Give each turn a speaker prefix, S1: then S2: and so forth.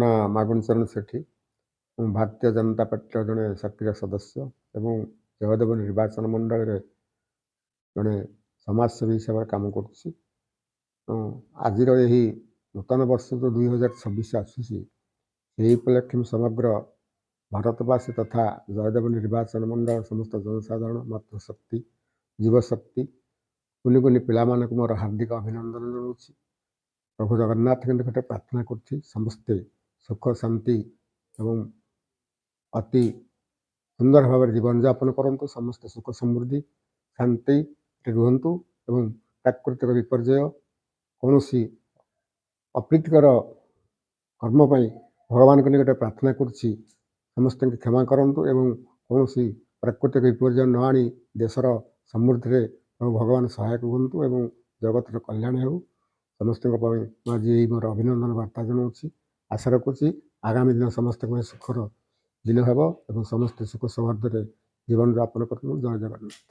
S1: ମୋ ନାଁ ମାଗୁଣି ଚରଣ ସେଠୀ। ମୁଁ ଭାରତୀୟ ଜନତା ପାର୍ଟିର ଜଣେ ସକ୍ରିୟ ସଦସ୍ୟ ଏବଂ ଜୟଦେବ ନିର୍ବାଚନ ମଣ୍ଡଳୀରେ ଜଣେ ସମାଜସେବୀ ହିସାବରେ କାମ କରୁଛି। ଆଜିର ଏହି ନୂତନ ବର୍ଷ ଯେଉଁ 2026 ଆସୁଛି, ସେହି ଉପଲକ୍ଷେ ସମଗ୍ର ଭାରତବାସୀ ତଥା ଜୟଦେବ ନିର୍ବାଚନ ମଣ୍ଡଳ ସମସ୍ତ ଜନସାଧାରଣ, ମାତୃଶକ୍ତି, ଯୁବଶକ୍ତି, କୁନି କୁନି ପିଲାମାନଙ୍କୁ ମୋର ହାର୍ଦ୍ଦିକ ଅଭିନନ୍ଦନ ଜଣାଉଛି। ପ୍ରଭୁ ଜଗନ୍ନାଥଙ୍କ ନିକଟରେ ପ୍ରାର୍ଥନା କରୁଛି ସମସ୍ତେ ସୁଖ ଶାନ୍ତି ଏବଂ ଅତି ସୁନ୍ଦର ଭାବରେ ଜୀବନଯାପନ କରନ୍ତୁ, ସମସ୍ତେ ସୁଖ ସମୃଦ୍ଧି ଶାନ୍ତିରେ ରୁହନ୍ତୁ ଏବଂ ପ୍ରାକୃତିକ ବିପର୍ଯ୍ୟୟ କୌଣସି ଅପ୍ରୀତିକର କର୍ମ ପାଇଁ ଭଗବାନଙ୍କ ନିକଟରେ ପ୍ରାର୍ଥନା କରୁଛି ସମସ୍ତଙ୍କୁ କ୍ଷମା କରନ୍ତୁ ଏବଂ କୌଣସି ପ୍ରାକୃତିକ ବିପର୍ଯ୍ୟୟ ନ ଆଣି ଦେଶର ସମୃଦ୍ଧିରେ ଭଗବାନ ସହାୟକ ହୁଅନ୍ତୁ ଏବଂ ଜଗତର କଲ୍ୟାଣ ହେଉ। ସମସ୍ତଙ୍କ ପାଇଁ ମୁଁ ଆଜି ଏହି ମୋର ଅଭିନନ୍ଦନ ବାର୍ତ୍ତା ଜଣାଉଛି। ଆଶା ରଖୁଛି ଆଗାମୀ ଦିନ ସମସ୍ତଙ୍କ ପାଇଁ ସୁଖର ଦିନ ହେବ ଏବଂ ସମସ୍ତେ ସୁଖ ସୌହାର୍ଦ୍ଦ୍ୟରେ ଜୀବନଯାପନ କରନ୍ତୁ। ଜୟ ଜଗନ୍ନାଥ।